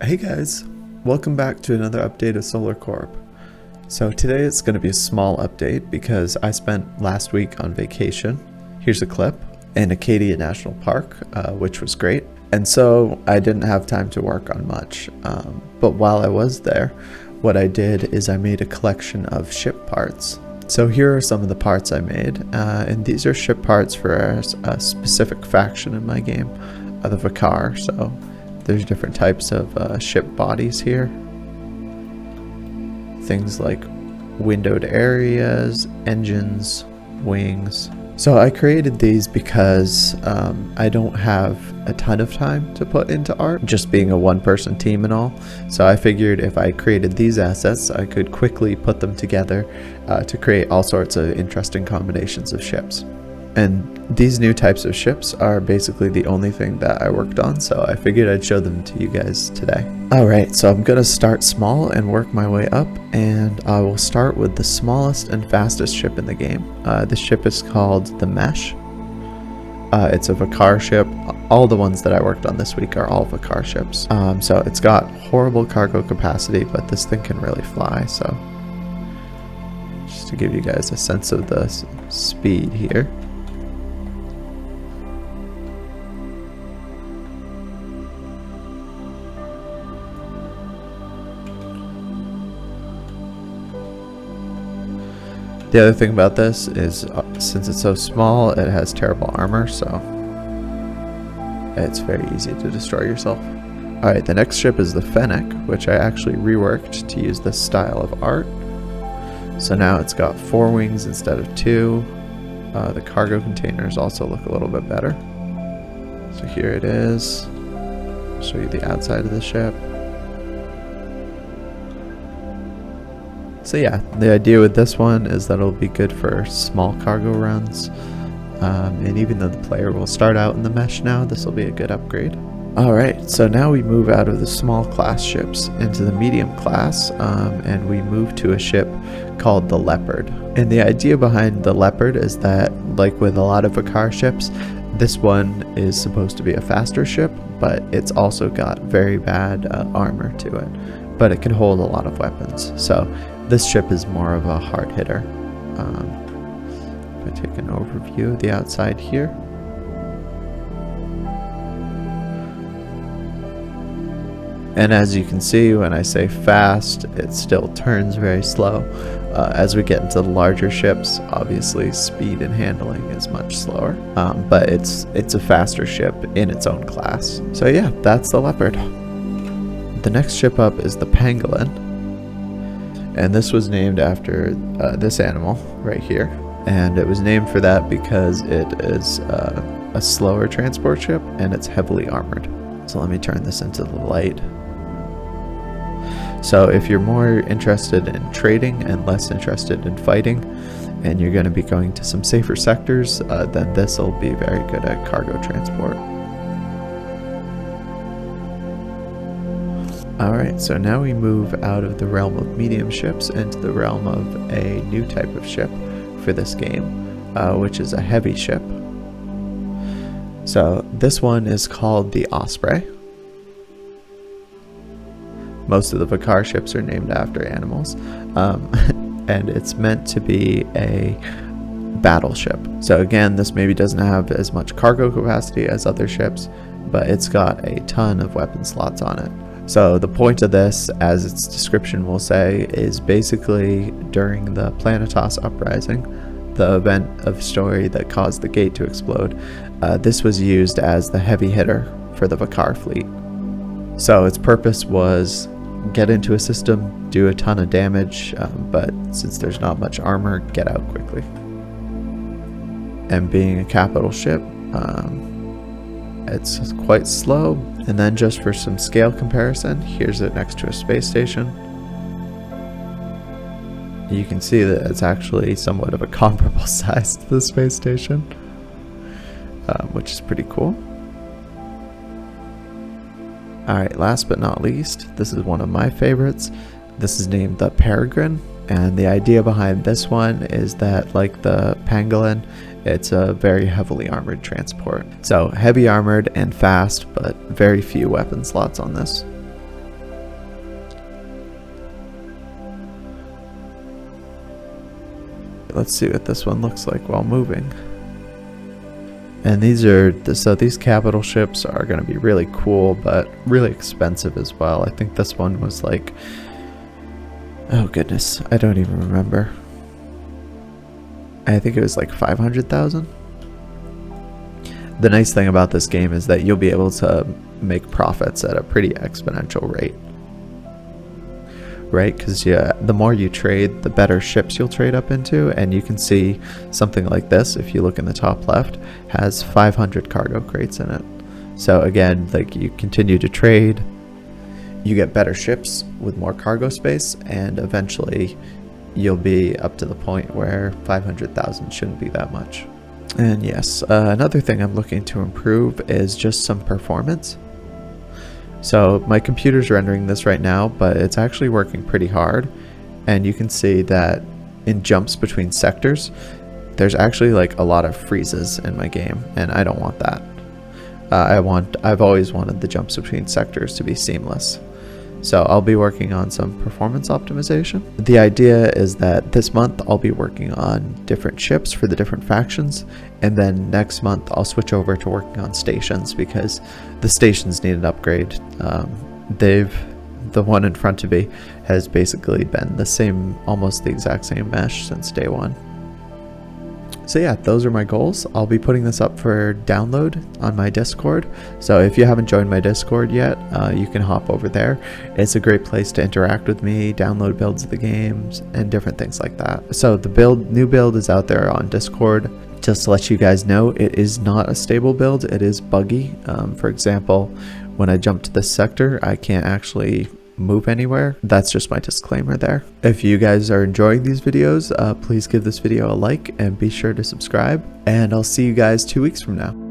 Hey guys, welcome back to another update of Solar Corp. So today it's going to be a small update because I spent last week on vacation. Here's a clip in Acadia National Park, which was great. And so I didn't have time to work on much. But while I was there, what I did is I made a collection of ship parts. So here are some of the parts I made, and these are ship parts for a specific faction in my game, the Vakar. So there's different types of ship bodies here. Things like windowed areas, engines, wings. So I created these because I don't have a ton of time to put into art, just being a one-person team and all. So I figured if I created these assets, I could quickly put them together to create all sorts of interesting combinations of ships. And these new types of ships are basically the only thing that I worked on, so I figured I'd show them to you guys today. Alright, so I'm going to start small and work my way up, and I will start with the smallest and fastest ship in the game. This ship is called the Mesh. It's a Vakar ship. All the ones that I worked on this week are all Vakar ships. So it's got horrible cargo capacity, but this thing can really fly, so just to give you guys a sense of the speed here. The other thing about this is, since it's so small, it has terrible armor, so it's very easy to destroy yourself. Alright, the next ship is the Fennec, which I actually reworked to use this style of art. So now it's got 4 wings instead of 2. The cargo containers also look a little bit better. So here it is. I'll show you the outside of the ship. So yeah, the idea with this one is that it'll be good for small cargo runs, and even though the player will start out in the Mesh now, this will be a good upgrade. Alright, so now we move out of the small class ships into the medium class, and we move to a ship called the Leopard. And the idea behind the Leopard is that, like with a lot of Vakar ships, this one is supposed to be a faster ship, but it's also got very bad armor to it, but it can hold a lot of weapons. So this ship is more of a hard hitter. If I take an overview of the outside here. And as you can see, when I say fast, it still turns very slow. As we get into the larger ships, obviously speed and handling is much slower. But it's a faster ship in its own class. So yeah, that's the Leopard. The next ship up is the Pangolin. And this was named after this animal right here. And it was named for that because it is a slower transport ship and it's heavily armored. So let me turn this into the light. So if you're more interested in trading and less interested in fighting, and you're going to be going to some safer sectors, then this will be very good at cargo transport. Alright, so now we move out of the realm of medium ships into the realm of a new type of ship for this game, which is a heavy ship. So this one is called the Osprey. Most of the Vakar ships are named after animals, and it's meant to be a battleship. So again, this maybe doesn't have as much cargo capacity as other ships, but it's got a ton of weapon slots on it. So the point of this, as its description will say, is basically during the Planetos Uprising, the event of story that caused the gate to explode, this was used as the heavy hitter for the Vakar fleet. So its purpose was get into a system, do a ton of damage, but since there's not much armor, get out quickly. And being a capital ship, it's quite slow. And then just for some scale comparison, here's it next to a space station. You can see that it's actually somewhat of a comparable size to the space station, which is pretty cool. Alright, last but not least, this is one of my favorites. This is named the Peregrine, and the idea behind this one is that, like the Pangolin, it's a very heavily armored transport. So heavy armored and fast, but very few weapon slots on this. let's see what this one looks like while moving. And these capital ships are going to be really cool, but really expensive as well. I think this one was like, oh goodness, I don't even remember. I think it was like 500,000. The nice thing about this game is that you'll be able to make profits at a pretty exponential rate. Right? Because the more you trade, the better ships you'll trade up into, and you can see something like this, if you look in the top left, has 500 cargo crates in it. So again, like, you continue to trade, you get better ships with more cargo space, and eventually you'll be up to the point where 500,000 shouldn't be that much. And yes, another thing I'm looking to improve is just some performance. So my computer's rendering this right now, but it's actually working pretty hard. And you can see that in jumps between sectors, there's actually like a lot of freezes in my game, and I don't want that. I've always wanted the jumps between sectors to be seamless. So I'll be working on some performance optimization. The idea is that this month I'll be working on different ships for the different factions, and then next month I'll switch over to working on stations, because the stations need an upgrade. The one in front of me has basically been the same, almost the exact same mesh since day one. So yeah, those are my goals. I'll be putting this up for download on my Discord. So if you haven't joined my Discord yet, you can hop over there. It's a great place to interact with me, download builds of the games, and different things like that. So the new build is out there on Discord. Just to let you guys know, it is not a stable build. It is buggy. For example, when I jump to this sector, I can't actually move anywhere. That's just my disclaimer there. If you guys are enjoying these videos, please give this video a like and be sure to subscribe, and I'll see you guys 2 weeks from now.